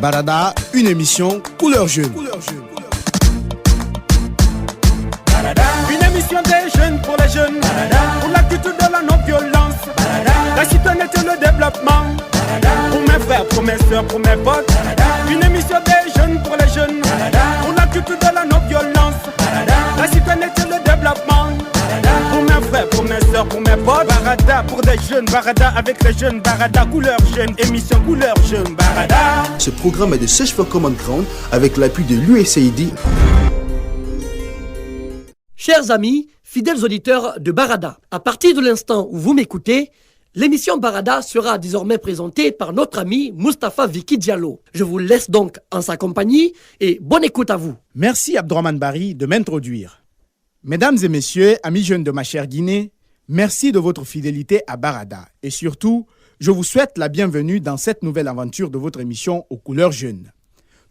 Barada, une émission couleur jeune. Une émission des jeunes pour les jeunes, pour la culture de la non-violence, la citoyenneté et le développement, pour mes frères, pour mes soeurs, pour mes potes. Une émission des jeunes pour les jeunes, pour la culture de la non-violence, la citoyenneté et le développement, pour mes frères, pour mes soeurs, pour mes potes. Barada pour des jeunes, Barada avec les jeunes, Barada couleur jeune, émission couleur jeune, Barada. Ce programme est de Search for Common Ground avec l'appui de l'USAID. Chers amis, fidèles auditeurs de Barada, à partir de l'instant où vous m'écoutez, l'émission Barada sera désormais présentée par notre ami Mustapha Viki Diallo. Je vous laisse donc en sa compagnie et bonne écoute à vous. Merci Abdourahmane Bari de m'introduire. Mesdames et messieurs, amis jeunes de ma chère Guinée, merci de votre fidélité à Barada. Et surtout, je vous souhaite la bienvenue dans cette nouvelle aventure de votre émission aux couleurs jeunes.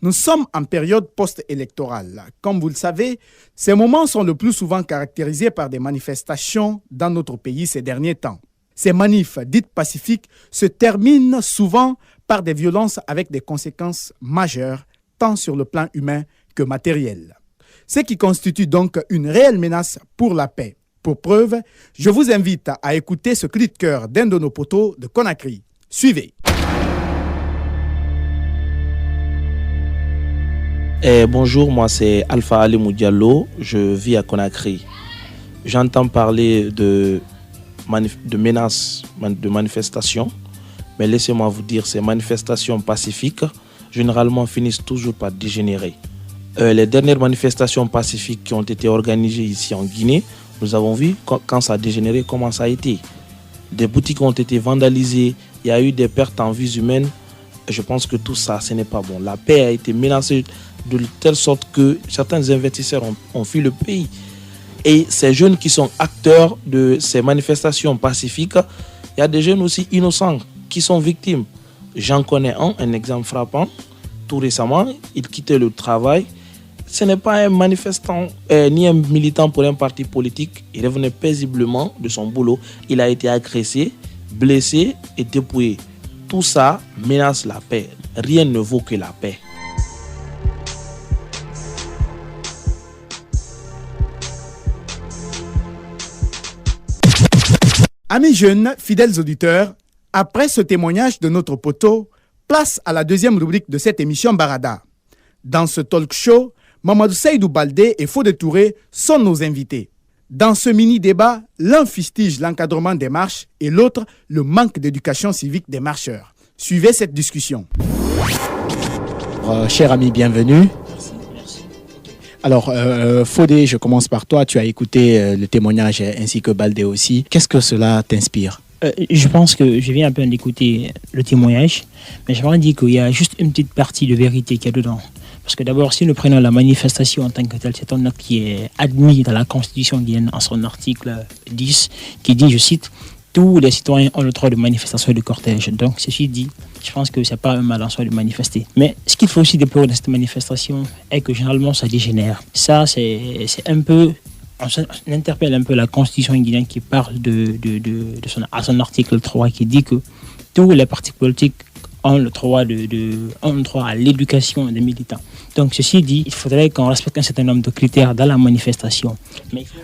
Nous sommes en période post-électorale. Comme vous le savez, ces moments sont le plus souvent caractérisés par des manifestations dans notre pays ces derniers temps. Ces manifs dites pacifiques se terminent souvent par des violences avec des conséquences majeures, tant sur le plan humain que matériel. Ce qui constitue donc une réelle menace pour la paix. Pour preuve, je vous invite à écouter ce cri de cœur d'un de nos poteaux de Conakry. Suivez. Bonjour, moi c'est Alpha Alimou Diallo, je vis à Conakry. J'entends parler de menaces, de manifestations, mais laissez-moi vous dire, ces manifestations pacifiques, généralement finissent toujours par dégénérer. Les dernières manifestations pacifiques qui ont été organisées ici en Guinée, nous avons vu quand ça a dégénéré, comment ça a été. Des boutiques ont été vandalisées, il y a eu des pertes en vies humaines. Je pense que tout ça, ce n'est pas bon. La paix a été menacée de telle sorte que certains investisseurs ont fui le pays. Et ces jeunes qui sont acteurs de ces manifestations pacifiques, il y a des jeunes aussi innocents qui sont victimes. J'en connais un exemple frappant. Tout récemment, il quittait le travail. Ce n'est pas un manifestant ni un militant pour un parti politique. Il revenait paisiblement de son boulot. Il a été agressé, blessé et dépouillé. Tout ça menace la paix. Rien ne vaut que la paix. Amis jeunes, fidèles auditeurs, après ce témoignage de notre poteau, place à la deuxième rubrique de cette émission Barada. Dans ce talk show, Mamadou Seydou Baldé et Fodé Touré sont nos invités. Dans ce mini-débat, l'un fustige l'encadrement des marches et l'autre le manque d'éducation civique des marcheurs. Suivez cette discussion. Cher ami, bienvenue. Merci. Alors, Fodé, je commence par toi. Tu as écouté le témoignage ainsi que Baldé aussi. Qu'est-ce que cela t'inspire ? Je pense que je viens un peu d'écouter le témoignage, mais j'aimerais dire qu'il y a juste une petite partie de vérité qu'il y a dedans. Parce que d'abord, si nous prenons la manifestation en tant que telle, c'est un acte qui est admis dans la Constitution guinéenne en son article 10, qui dit, je cite, « Tous les citoyens ont le droit de manifestation et de cortège ». Donc, ceci dit, je pense que ce n'est pas un mal en soi de manifester. Mais ce qu'il faut aussi déplorer dans cette manifestation est que généralement, ça dégénère. Ça, c'est un peu... On interpelle un peu la Constitution guinéenne qui parle à son article 3 qui dit que tous les partis politiques ont le droit à l'éducation des militants. Donc, ceci dit, il faudrait qu'on respecte un certain nombre de critères dans la manifestation.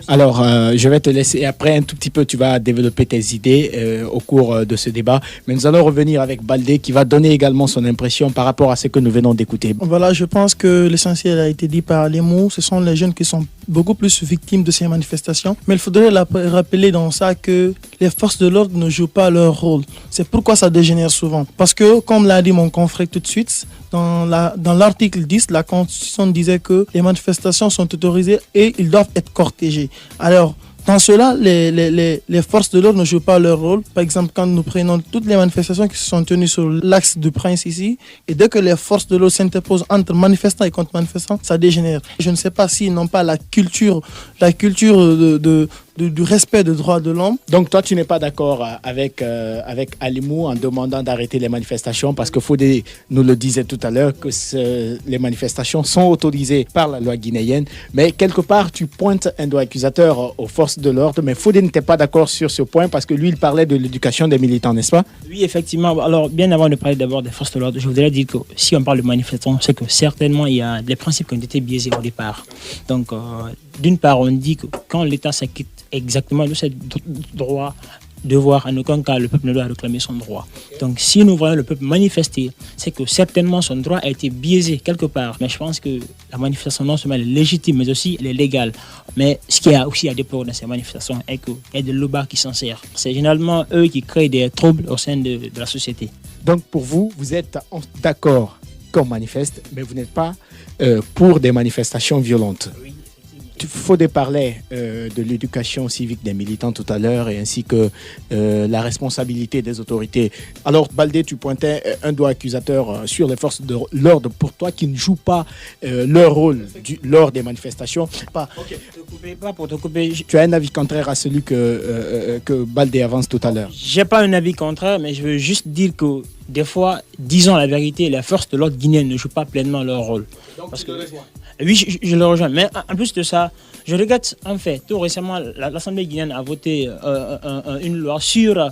Alors, je vais te laisser, après un tout petit peu, tu vas développer tes idées au cours de ce débat. Mais nous allons revenir avec Baldé qui va donner également son impression par rapport à ce que nous venons d'écouter. Voilà, je pense que l'essentiel a été dit par les mots. Ce sont les jeunes qui sont beaucoup plus victimes de ces manifestations. Mais il faudrait rappeler dans ça que les forces de l'ordre ne jouent pas leur rôle. C'est pourquoi ça dégénère souvent. Parce que, comme l'a dit mon confrère tout de suite, dans l'article 10, la Constitution disait que les manifestations sont autorisées et ils doivent être cortégés. Alors, dans cela, les forces de l'ordre ne jouent pas leur rôle. Par exemple, quand nous prenons toutes les manifestations qui se sont tenues sur l'axe du Prince ici, et dès que les forces de l'ordre s'interposent entre manifestants et contre manifestants, ça dégénère. Je ne sais pas s'ils n'ont pas la culture du respect des droits de l'homme. Donc toi, tu n'es pas d'accord avec Alimou en demandant d'arrêter les manifestations parce que Fodé nous le disait tout à l'heure que les manifestations sont autorisées par la loi guinéenne. Mais quelque part, tu pointes un doigt accusateur aux forces de l'ordre. Mais Fodé n'était pas d'accord sur ce point parce que lui, il parlait de l'éducation des militants, n'est-ce pas? Oui, effectivement. Alors, bien avant de parler d'abord des forces de l'ordre, je voudrais dire que si on parle de manifestants, c'est que certainement il y a des principes qui ont été biaisés au départ. Donc, d'une part, on dit que quand l'État s'acquitte exactement de ses droits, devoir, en aucun cas, le peuple ne doit réclamer son droit. Donc, si nous voyons le peuple manifester, c'est que certainement son droit a été biaisé quelque part. Mais je pense que la manifestation non seulement est légitime, mais aussi elle est légale. Mais ce qu'il y a aussi à déplorer dans ces manifestations est qu'il y a des lobbies qui s'en servent. C'est généralement eux qui créent des troubles au sein de la société. Donc, pour vous, vous êtes d'accord qu'on manifeste, mais vous n'êtes pas pour des manifestations violentes. Fodé parlait de l'éducation civique des militants tout à l'heure et ainsi que la responsabilité des autorités. Alors, Baldé, tu pointais un doigt accusateur sur les forces de l'ordre pour toi qui ne jouent pas leur rôle lors des manifestations. Tu as un avis contraire à celui que Baldé avance tout à l'heure. J'ai pas un avis contraire, mais je veux juste dire que des fois, disons la vérité, les forces de l'ordre guinéennes ne jouent pas pleinement leur rôle. Parce que, oui, je le rejoins. Mais en plus de ça, je regrette en fait, tout récemment, l'Assemblée guinéenne a voté une loi sur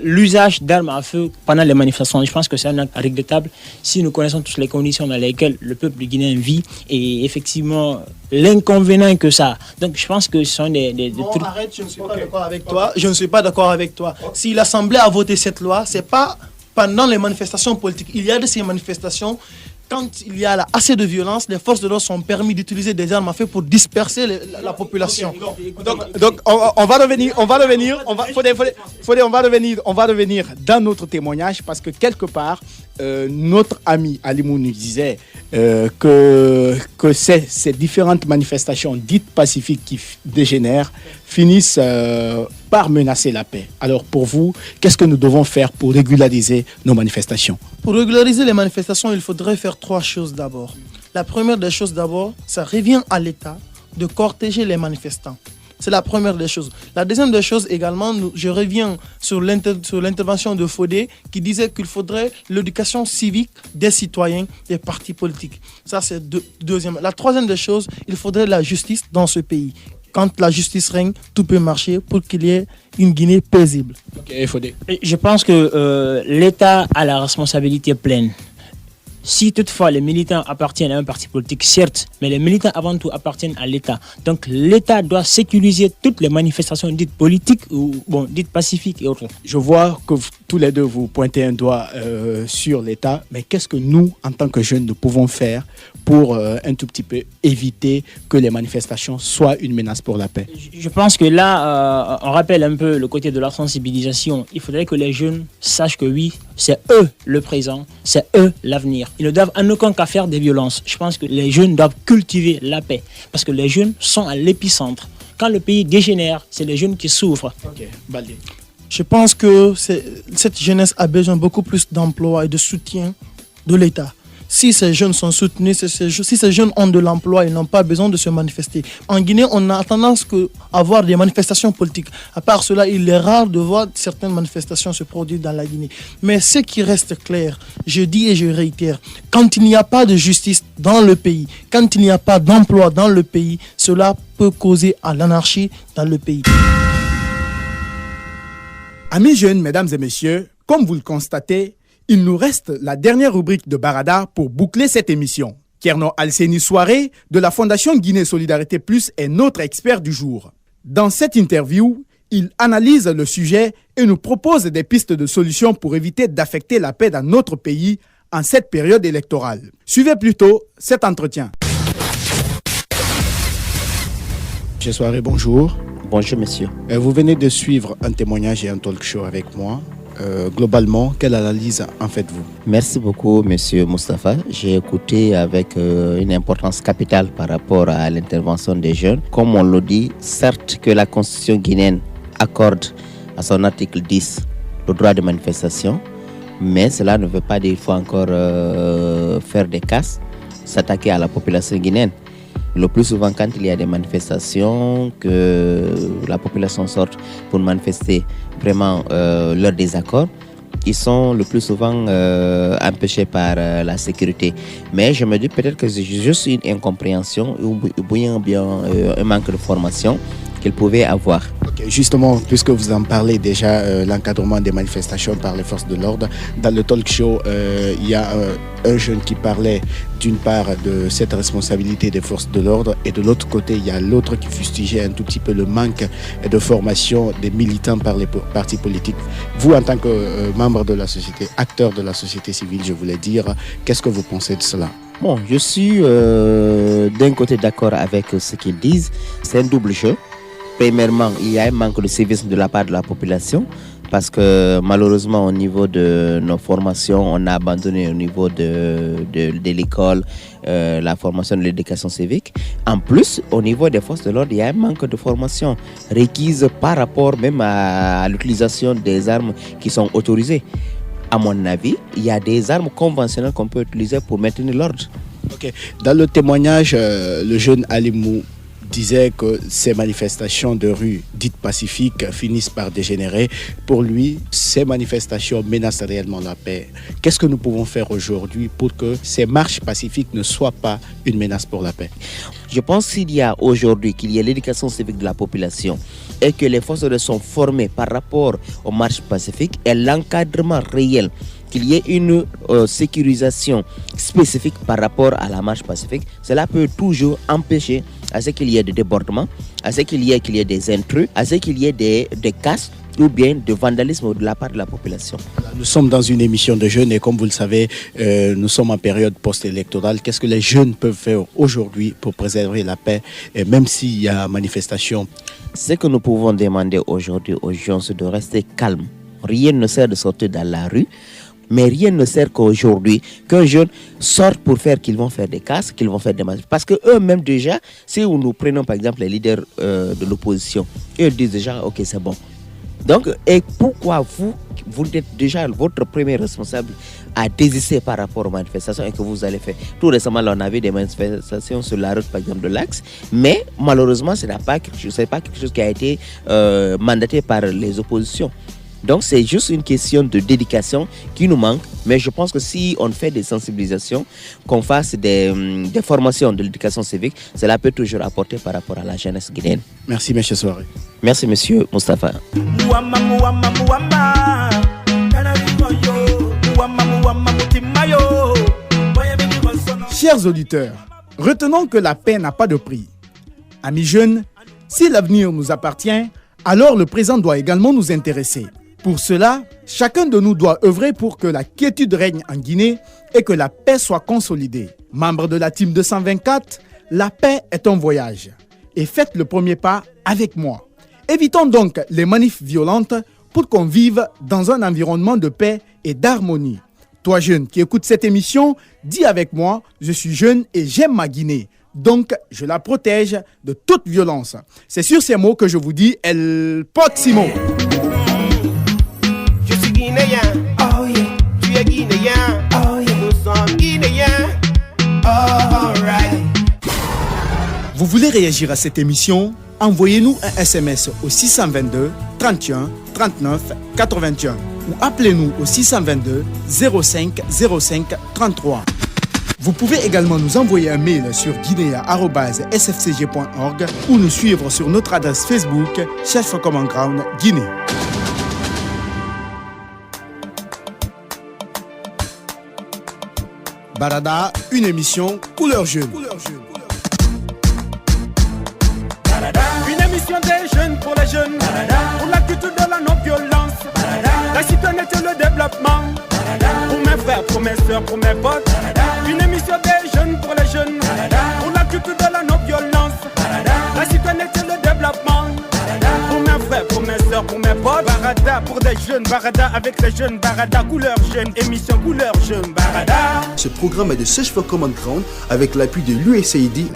l'usage d'armes à feu pendant les manifestations. Je pense que c'est un acte regrettable si nous connaissons toutes les conditions dans lesquelles le peuple guinéen vit et effectivement l'inconvénient que ça. Donc je pense que ce sont des trucs... Arrête, je ne suis pas d'accord avec toi. Je ne suis pas d'accord avec toi. Si l'Assemblée a voté cette loi, c'est pas pendant les manifestations politiques. Il y a de ces manifestations. Quand il y a assez de violence, les forces de l'ordre sont permis d'utiliser des armes à feu pour disperser la population. Donc on va revenir, on va revenir dans notre témoignage parce que quelque part, notre ami Alimou nous disait que ces différentes manifestations dites pacifiques qui dégénèrent finissent par menacer la paix. Alors pour vous, qu'est-ce que nous devons faire pour régulariser nos manifestations? Pour régulariser les manifestations, il faudrait faire 3 choses d'abord. La première des choses d'abord, ça revient à l'État de cortéger les manifestants. C'est la première des choses. La deuxième des choses également, je reviens sur l'intervention de Fodé qui disait qu'il faudrait l'éducation civique des citoyens, des partis politiques. Ça, c'est deuxième. La troisième des choses, il faudrait la justice dans ce pays. Quand la justice règne, tout peut marcher pour qu'il y ait une Guinée paisible. Ok, Fodé. Je pense que l'État a la responsabilité pleine. Si toutefois les militants appartiennent à un parti politique, certes, mais les militants avant tout appartiennent à l'État. Donc l'État doit sécuriser toutes les manifestations dites politiques ou dites pacifiques et autres. Je vois que tous les deux vous pointez un doigt sur l'État, mais qu'est-ce que nous, en tant que jeunes, nous pouvons faire pour un tout petit peu éviter que les manifestations soient une menace pour la paix? Je pense que là, on rappelle un peu le côté de la sensibilisation. Il faudrait que les jeunes sachent que oui, c'est eux le présent, c'est eux l'avenir. Ils ne doivent en aucun cas faire des violences. Je pense que les jeunes doivent cultiver la paix parce que les jeunes sont à l'épicentre. Quand le pays dégénère, c'est les jeunes qui souffrent. Ok, Baldé. Je pense que cette jeunesse a besoin beaucoup plus d'emploi et de soutien de l'État. Si ces jeunes sont soutenus, si ces jeunes ont de l'emploi, ils n'ont pas besoin de se manifester. En Guinée, on a tendance à avoir des manifestations politiques. À part cela, il est rare de voir certaines manifestations se produire dans la Guinée. Mais ce qui reste clair, je dis et je réitère, quand il n'y a pas de justice dans le pays, quand il n'y a pas d'emploi dans le pays, cela peut causer à l'anarchie dans le pays. Amis jeunes, mesdames et messieurs, comme vous le constatez, il nous reste la dernière rubrique de Barada pour boucler cette émission. Kerno Alseni Soirée de la Fondation Guinée Solidarité Plus est notre expert du jour. Dans cette interview, il analyse le sujet et nous propose des pistes de solutions pour éviter d'affecter la paix dans notre pays en cette période électorale. Suivez plutôt cet entretien. Monsieur Soirée, bonjour. Bonjour, monsieur. Vous venez de suivre un témoignage et un talk show avec moi. Globalement, quelle analyse en faites-vous? Merci beaucoup, monsieur Moustapha. J'ai écouté avec une importance capitale par rapport à l'intervention des jeunes. Comme on le dit, certes que la Constitution guinéenne accorde à son article 10 le droit de manifestation, mais cela ne veut pas dire qu'il faut encore faire des casses, s'attaquer à la population guinéenne. Le plus souvent, quand il y a des manifestations, que la population sort pour manifester vraiment leur désaccord, ils sont le plus souvent empêchés par la sécurité. Mais je me dis peut-être que c'est juste une incompréhension ou bien un manque de formation qu'ils pouvaient avoir. Ok, justement, puisque vous en parlez déjà, l'encadrement des manifestations par les forces de l'ordre, dans le talk show, il y a un jeune qui parlait d'une part de cette responsabilité des forces de l'ordre et de l'autre côté, il y a l'autre qui fustigeait un tout petit peu le manque de formation des militants par les partis politiques. Vous, en tant que membre de la société, acteur de la société civile, je voulais dire, qu'est-ce que vous pensez de cela? Bon, je suis d'un côté d'accord avec ce qu'ils disent. C'est un double jeu. Premièrement, il y a un manque de civisme de la part de la population parce que malheureusement au niveau de nos formations, on a abandonné au niveau de l'école la formation de l'éducation civique. En plus, au niveau des forces de l'ordre, il y a un manque de formation requise par rapport même à l'utilisation des armes qui sont autorisées. À mon avis, il y a des armes conventionnelles qu'on peut utiliser pour maintenir l'ordre. Ok. Dans le témoignage, le jeune Alimou disait que ces manifestations de rue dites pacifiques finissent par dégénérer. Pour lui, ces manifestations menacent réellement la paix. Qu'est-ce que nous pouvons faire aujourd'hui pour que ces marches pacifiques ne soient pas une menace pour la paix? Je pense qu'il y a aujourd'hui, qu'il y a l'éducation civique de la population et que les forces de l'ordre sont formées par rapport aux marches pacifiques et l'encadrement réel, qu'il y ait une sécurisation spécifique par rapport à la marche pacifique, cela peut toujours empêcher à ce qu'il y ait des débordements, à ce qu'il y ait des intrus, à ce qu'il y ait des casses ou bien de vandalisme de la part de la population. Nous sommes dans une émission de jeunes et comme vous le savez, nous sommes en période post-électorale. Qu'est-ce que les jeunes peuvent faire aujourd'hui pour préserver la paix, et même s'il y a manifestation? Ce que nous pouvons demander aujourd'hui aux gens, c'est de rester calmes. Rien ne sert de sortir dans la rue. Mais rien ne sert qu'aujourd'hui qu'un jeune sorte pour faire qu'ils vont faire des casses, qu'ils vont faire des manifestations. Parce qu'eux-mêmes déjà, si nous prenons par exemple les leaders de l'opposition, ils disent déjà, ok, c'est bon. Donc, et pourquoi vous êtes déjà votre premier responsable à désister par rapport aux manifestations et que vous allez faire? Tout récemment, là, on avait des manifestations sur la route, par exemple, de l'Axe, mais malheureusement, ce n'est pas quelque chose qui a été mandaté par les oppositions. Donc c'est juste une question de dédication qui nous manque, mais je pense que si on fait des sensibilisations, qu'on fasse des formations de l'éducation civique, cela peut toujours apporter par rapport à la jeunesse guinéenne. Merci, M. Soare. Merci, M. Moustapha. Chers auditeurs, retenons que la paix n'a pas de prix. Amis jeunes, si l'avenir nous appartient, alors le présent doit également nous intéresser. Pour cela, chacun de nous doit œuvrer pour que la quiétude règne en Guinée et que la paix soit consolidée. Membre de la team 224, la paix est un voyage. Et faites le premier pas avec moi. Évitons donc les manifs violentes pour qu'on vive dans un environnement de paix et d'harmonie. Toi jeune qui écoute cette émission, dis avec moi, je suis jeune et j'aime ma Guinée. Donc, je la protège de toute violence. C'est sur ces mots que je vous dis El Proximo. Je suis guinéen, oh yeah. Tu es guinéen, oh yeah. Nous sommes guinéens, alright. Vous voulez réagir à cette émission? Envoyez-nous un SMS au 622 31 39 81 ou appelez-nous au 622 05 05 33. Vous pouvez également nous envoyer un mail sur guinea@sfcg.org ou nous suivre sur notre adresse Facebook Search for Common Ground Guinée. Barada, une émission couleur jeune. Une émission des jeunes pour les jeunes, pour la culture de la non-violence, la citoyenneté et le développement, pour mes frères, pour mes soeurs, pour mes potes. Une émission des jeunes pour les jeunes, pour la culture de la non-violence, la citoyenneté et le développement, pour mes frères, pour mes soeurs, pour mes potes. Barada pour des jeunes, Barada avec les jeunes, Barada couleur jeune, émission couleur jeune, Barada. Ce programme est de Search for Common Ground avec l'appui de l'USAID.